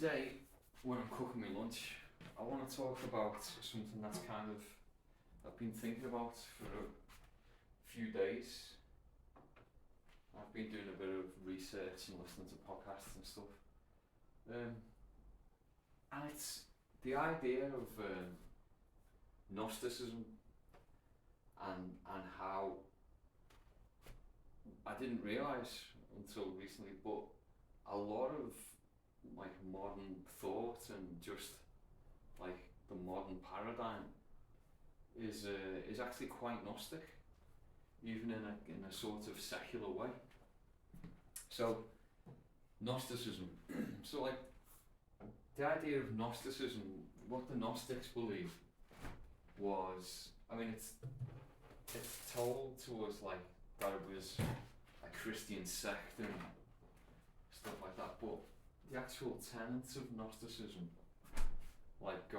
Today, when I'm cooking my lunch, I want to talk about something that's kind of I've been thinking about for a few days. I've been doing a bit of research and listening to podcasts and stuff. And it's the idea of Gnosticism and how I didn't realise until recently, but a lot of like modern thought and just like the modern paradigm is actually quite Gnostic, even in a sort of secular way. So Gnosticism. So like the idea of Gnosticism, what the Gnostics believe was, I mean, it's told to us like that it was a Christian sect and stuff like that, but the actual tenets of Gnosticism like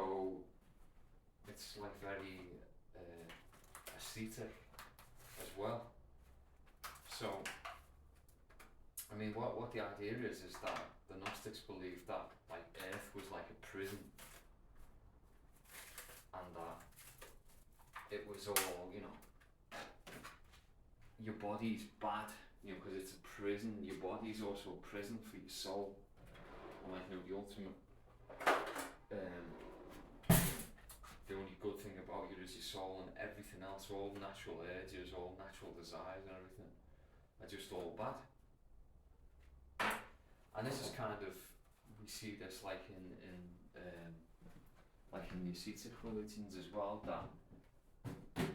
it's like very ascetic as well. So I mean, what the idea is that the Gnostics believed that like Earth was like a prison, and that it was all, your body's bad, because it's a prison. Your body's also a prison for your soul. And like, the ultimate, the only good thing about you is your soul, and everything else, all natural urges, all natural desires and everything, are just all bad. And this is kind of, we see this like in the ascetic religions as well, that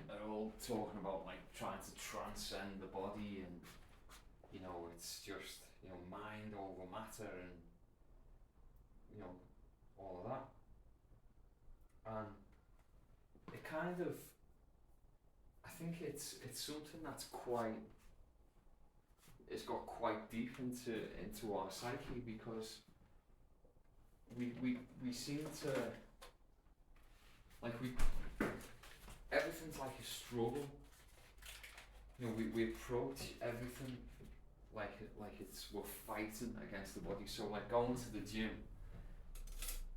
are all talking about like trying to transcend the body, and it's just mind over matter, and all of that. And it kind of, I think it's something that's it's got quite deep into our psyche, because we seem to like everything's like a struggle. We approach everything like we're fighting against the body. So like going to the gym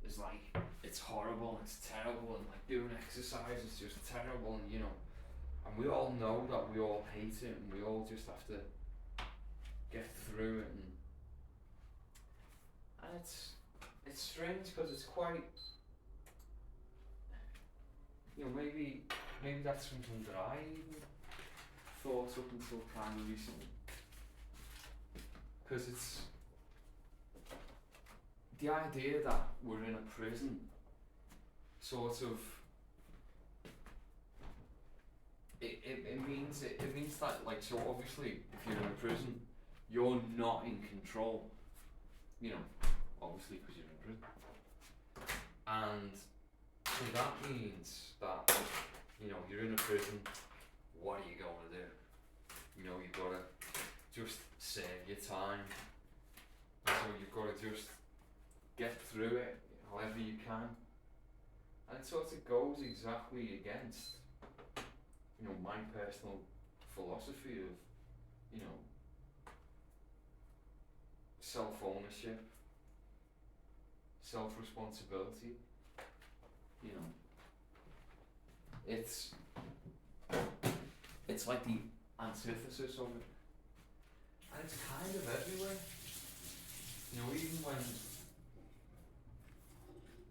is like, it's horrible, it's terrible, and like doing exercise is just terrible, and and we all know that we all hate it, and we all just have to get through it, and it's strange, because it's quite, maybe that's something that I even thought up until kind of recently, because it's the idea that we're in a prison, sort of, it means that, like, so obviously if you're in a prison, you're not in control, obviously, because you're in prison, and so that means that, you're in a prison. What are you going to do? You've got to just save your time, so you've got to just get through it however you can, and it sort of goes exactly against my personal philosophy of self-ownership, self-responsibility. It's like the antithesis of it, and it's kind of everywhere. Even when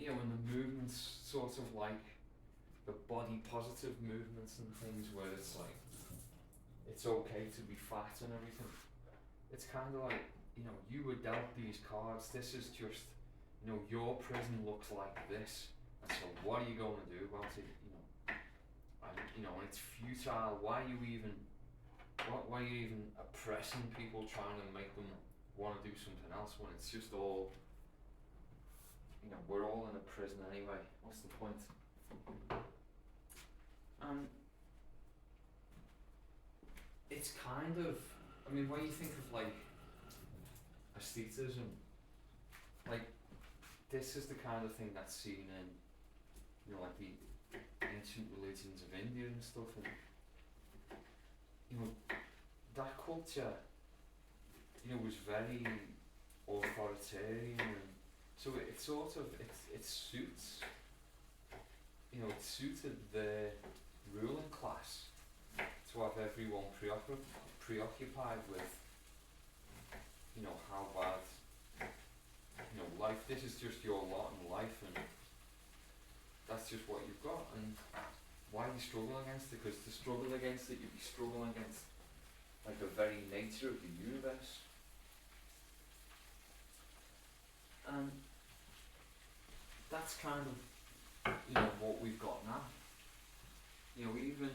when the movements, sort of like the body positive movements and things, where it's like it's okay to be fat and everything, it's kind of like, you were dealt these cards. This is just, your prison looks like this, and so what are you going to do about it? And it's futile. Why are you even oppressing people, trying to make them want to do something else, when it's just all, we're all in a prison anyway. What's the point? It's kind of, I mean, when you think of like asceticism, like this is the kind of thing that's seen in, like the ancient religions of India and stuff, and that culture, was very authoritarian, and So it sort of it suits, it suited the ruling class to have everyone preoccupied with, how bad, life. This is just your lot in life, and that's just what you've got. And why you struggle against it? Because to struggle against it, you'd be struggling against like the very nature of the universe. And that's kind of, what we've got now. Even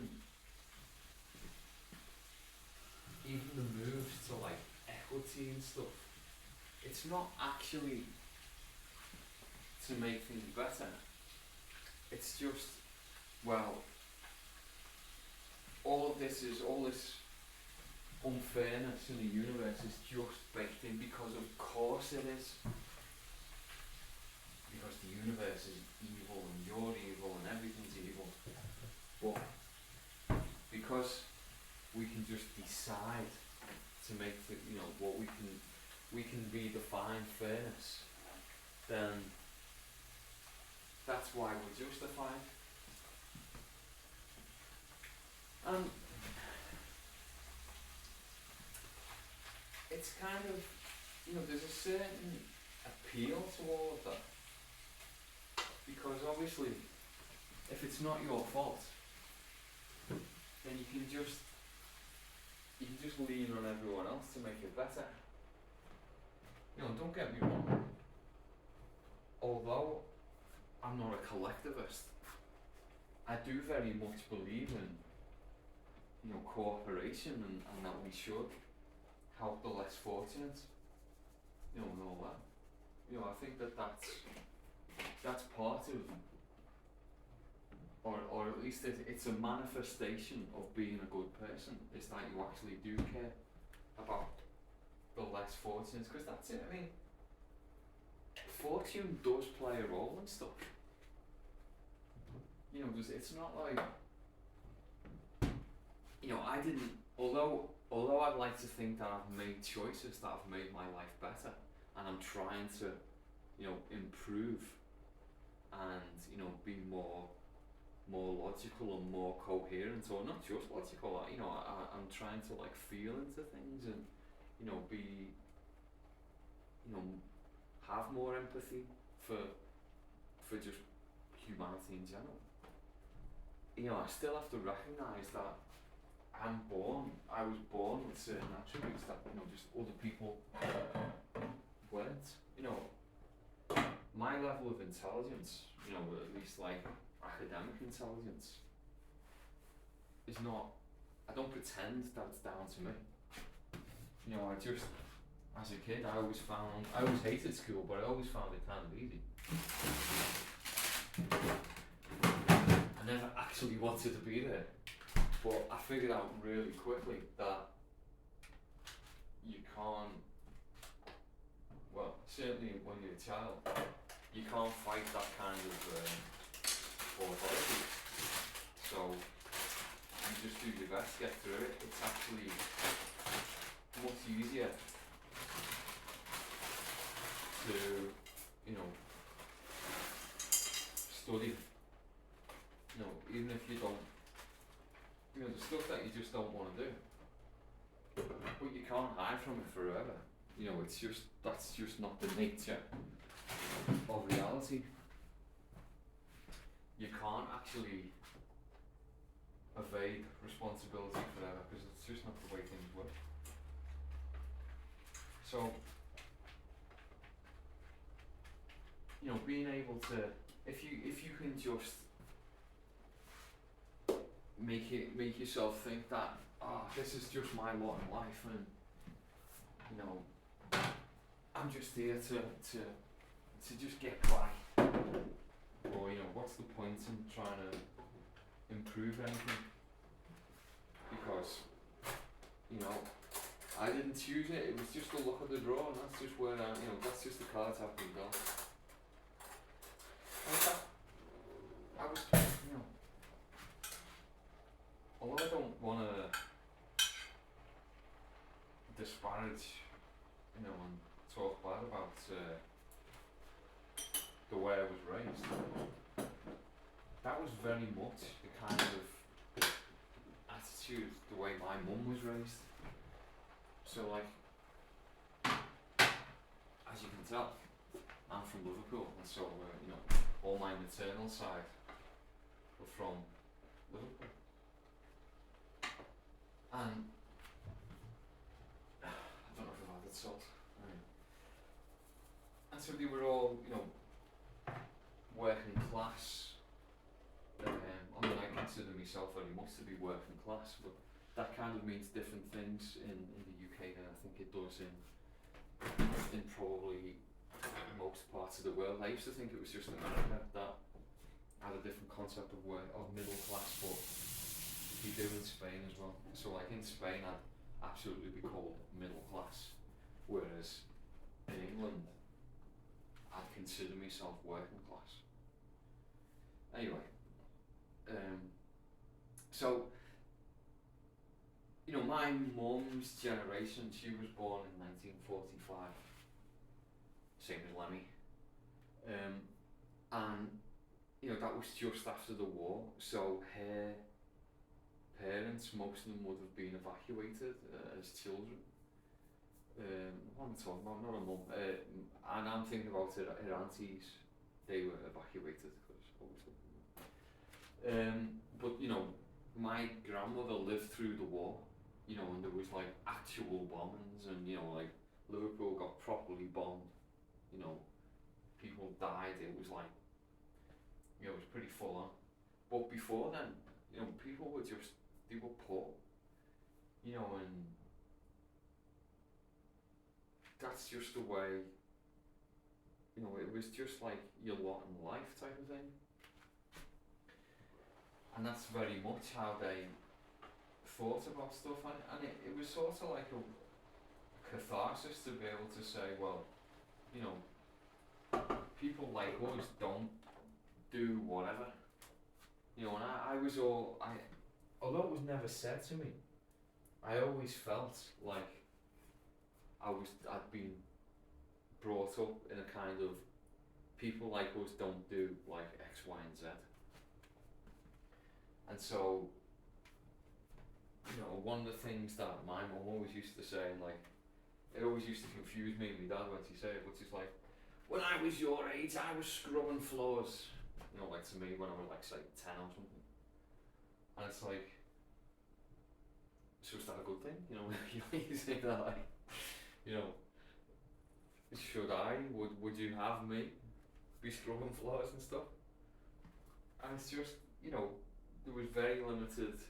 the moves to like equity and stuff, it's not actually to make things better. It's just, well, all this unfairness in the universe is just baked in because of course it is. Because the universe is evil and you're evil and everything's evil. But because we can just decide to make what we can redefine fairness, then that's why we're justified. And it's kind of, there's a certain appeal to all of that. Because obviously, if it's not your fault, then you can just lean on everyone else to make it better. Don't get me wrong. Although I'm not a collectivist, I do very much believe in, cooperation and that we should help the less fortunate. And all that. I think that's part of, or at least it's a manifestation of being a good person, is that you actually do care about the less fortunate, because that's it. I mean, fortune does play a role in stuff. It's not like, I didn't, although I'd like to think that I've made choices that have made my life better, and I'm trying to, improve and, be more logical and more coherent, or not just logical, I'm trying to like feel into things and, be, have more empathy for just humanity in general. I still have to recognise that I was born with certain attributes that, just other people weren't. My level of intelligence, at least like academic intelligence, is not, I don't pretend that it's down to me. I just, as a kid, I always hated school, but I always found it kind of easy. I never actually wanted to be there, but I figured out really quickly that you can't, well, certainly when you're a child, you can't fight that kind of authority. So you just do your best to get through it. It's actually much easier to, study. Even if you don't, the stuff that you just don't want to do. But you can't hide from it forever. That's just not the nature of reality. You can't actually evade responsibility forever, because it's just not the way things work. So, being able to, if you can just make yourself think that, this is just my lot in life, and I'm just here to just get by, or what's the point in trying to improve anything? Because I didn't choose it. It was just the luck of the draw, and that's just where that's just the cards I've been dealt. I was, although I don't want to disparage, and talk bad about the way I was raised, that was very much the kind of attitude, the way my mum was raised. So like, as you can tell, I'm from Liverpool, and so you know, all my maternal side were from Liverpool, and I don't know if I've added salt. And so they were all, you know, working class. I mean, I consider myself very much to be working class, but that kind of means different things in the UK than I think it does in probably most parts of the world. I used to think it was just America that had a different concept of middle class, but we do in Spain as well. So like in Spain, I'd absolutely be called middle class, whereas in England, I'd consider myself working class. Anyway, so, you know, my mum's generation, she was born in 1945, same as Lemmy, and, you know, that was just after the war, so her parents, most of them would have been evacuated as children. What am I talking about? Not a mum. And I'm thinking about her aunties. They were evacuated because obviously. But you know, my grandmother lived through the war. You know, and there was like actual bombings, and you know, like Liverpool got properly bombed. You know, people died. It was like, you know, it was pretty full on. But before then, you know, people were they were poor. You know, and that's just the way, you know, it was just like your lot in life type of thing. And that's very much how they thought about stuff, and it was sort of like a catharsis to be able to say, well, you know, people like us don't do whatever. You know, and although it was never said to me, I always felt like I'd been brought up in a kind of, people like us don't do like X, Y, and Z. And so, you know, one of the things that my mum always used to say, and like, it always used to confuse me and my dad when she said it, which is like, when I was your age, I was scrubbing floors. You know, like to me when I was like, say, 10 or something. And it's like, so is that a good thing? You know, you say that like, you know, would you have me be scrubbing floors and stuff? And it's just, you know, there was very limited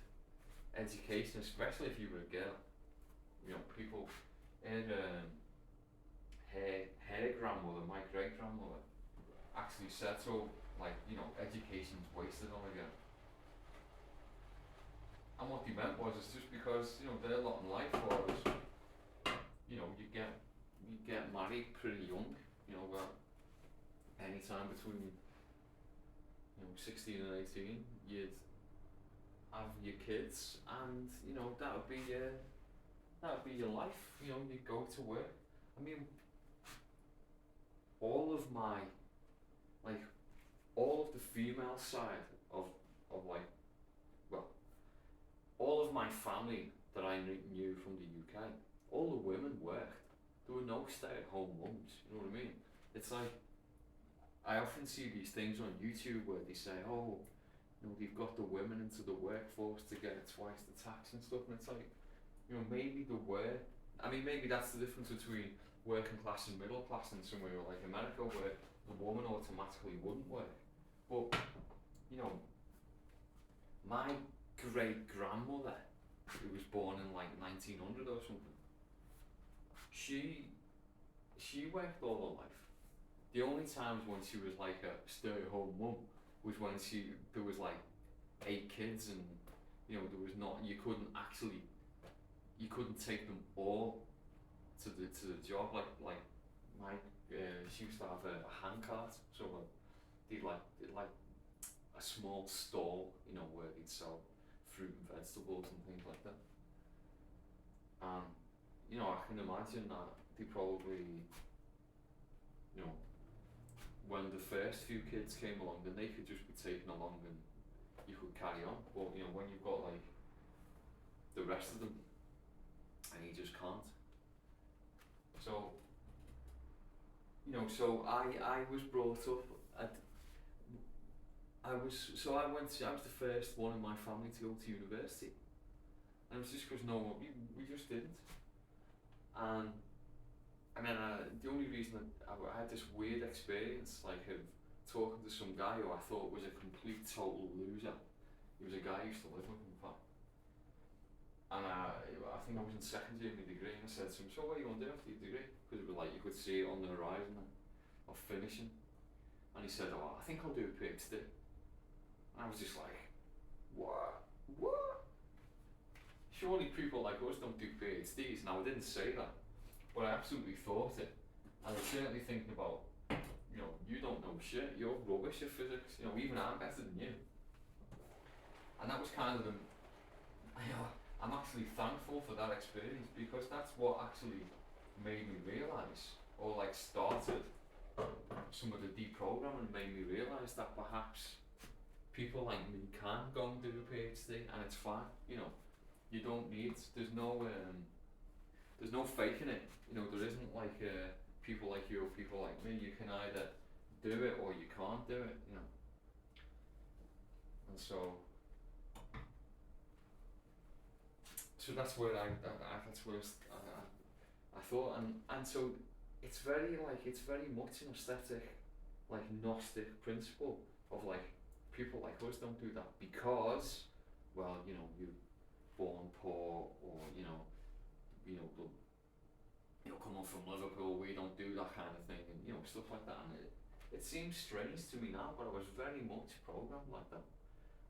education, especially if you were a girl. You know, people, and her grandmother, my great grandmother, actually said so, like, you know, education's wasted on a girl. And what they meant was, it's just because, you know, their lot in life was, you know, you get married pretty young, you know, any time between, you know, 16 and 18, you'd have your kids, and you know, that would be your life. You know, you'd go to work. I mean, all of the female side of like, well, all of my family that I knew from the UK, all the women worked. There were no stay-at-home mums, you know what I mean? It's like, I often see these things on YouTube where they say, oh, you know, they've got the women into the workforce to get twice the tax and stuff, and it's like, you know, maybe maybe that's the difference between working class and middle class in somewhere like America, where the woman automatically wouldn't work. But, you know, my great-grandmother, who was born in like 1900 or something, she worked all her life. The only times when she was like a stay-at-home mum was when there was like 8 kids, and you know, there was not, you couldn't take them all to the job, like my she used to have a hand cart, so they'd like a small stall, you know, where they'd sell fruit and vegetables and things like that. You know, I can imagine that they probably, you know, when the first few kids came along, then they could just be taken along and you could carry on. But you know, when you've got like the rest of them, and you just can't. So, you know, so I was brought up at, I was the first one in my family to go to university, and it was just because no one, we just didn't. And the only reason that I had this weird experience, like of talking to some guy who I thought was a complete total loser. He was a guy I used to live with, in fact. And I think I was in second year of my degree, and I said to him, so what are you going to do after your degree? Because it was like, you could see it on the horizon of finishing. And he said, oh, I think I'll do a PhD. And I was just like, what? Surely people like us don't do PhDs. Now, I didn't say that, but I absolutely thought it. And I was certainly thinking about, you know, you don't know shit, you're rubbish at physics, you know, even I'm better than you. And that was kind of I'm actually thankful for that experience, because that's what actually made me realise, or like started some of the deprogramming, made me realise that perhaps people like me can go and do a PhD and it's fine, you know. You don't need, there's no faking it, you know. There isn't like people like you or people like me. You can either do it or you can't do it, you know. And so that's where I thought, and so it's very much an aesthetic, like Gnostic principle of like, people like us don't do that because, well, you know, you're born poor, or you know, coming from Liverpool, we don't do that kind of thing, and you know, stuff like that. And it seems strange to me now, but I was very much programmed like that,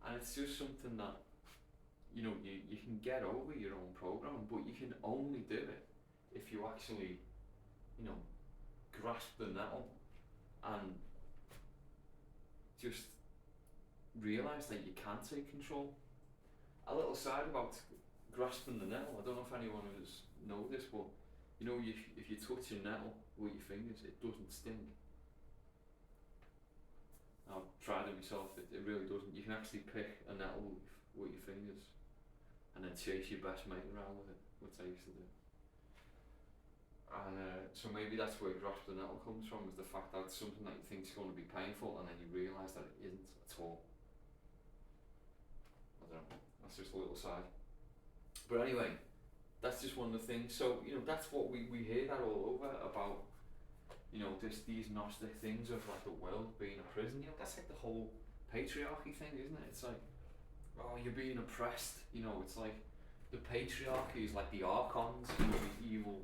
and it's just something that, you know, you can get over your own programming, but you can only do it if you actually, you know, grasp the nettle and just realise that you can take control. A little side about grasping the nettle, I don't know if anyone has know this, but you know, if you touch your nettle with your fingers, it doesn't sting. I've tried it myself, it really doesn't. You can actually pick a nettle with your fingers and then chase your best mate around with it, which I used to do. And so maybe that's where grasp the nettle comes from, is the fact that it's something that you think is going to be painful, and then you realise that it isn't at all. I don't know, that's just a little side. But anyway, that's just one of the things. So, you know, that's what we hear that all over about, you know, these Gnostic things of like the world being a prison. You know, that's like the whole patriarchy thing, isn't it? It's like, oh, you're being oppressed. You know, it's like the patriarchy is like the archons, you know,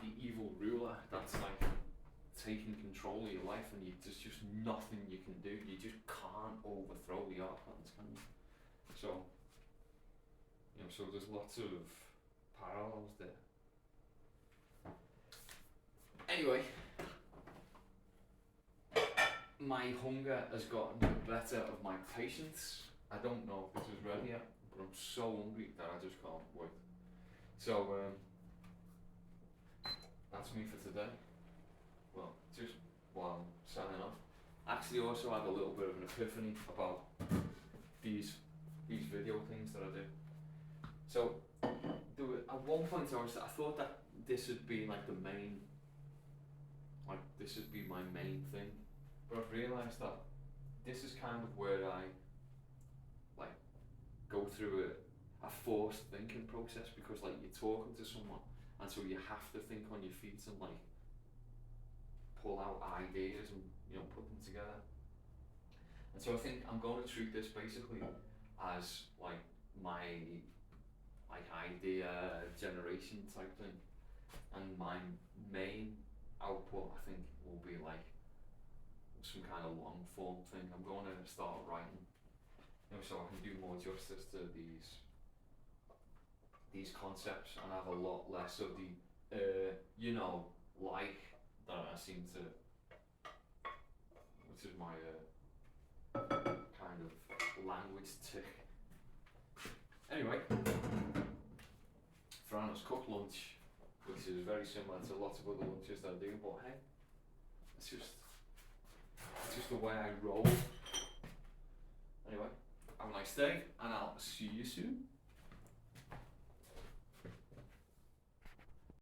the evil ruler that's like taking control of your life, and there's just nothing you can do. You just can't overthrow the archons, can you? So, you know, so there's lots of parallels there. Anyway, my hunger has gotten the better of my patience. I don't know if this is ready yet, but I'm so hungry that I just can't wait. So, that's me for today. Well, just while I'm signing off. Actually, also had a little bit of an epiphany about these video things that I do. So, at one point I thought that this would be like the main, like this would be my main thing, but I've realised that this is kind of where I like go through a forced thinking process, because like you're talking to someone, and so you have to think on your feet and like pull out ideas and, you know, put them together. And so I think I'm going to treat this basically as like my like idea generation type thing, and my main output I think will be like some kind of long form thing. I'm going to start writing, you know, so I can do more justice to these concepts and have a lot less of the you know, like that I seem to, which is my kind of language tick. Anyway, Fran has cooked lunch, which is very similar to lots of other lunches that I do, but hey, it's just just the way I roll. Anyway, have a nice day, and I'll see you soon.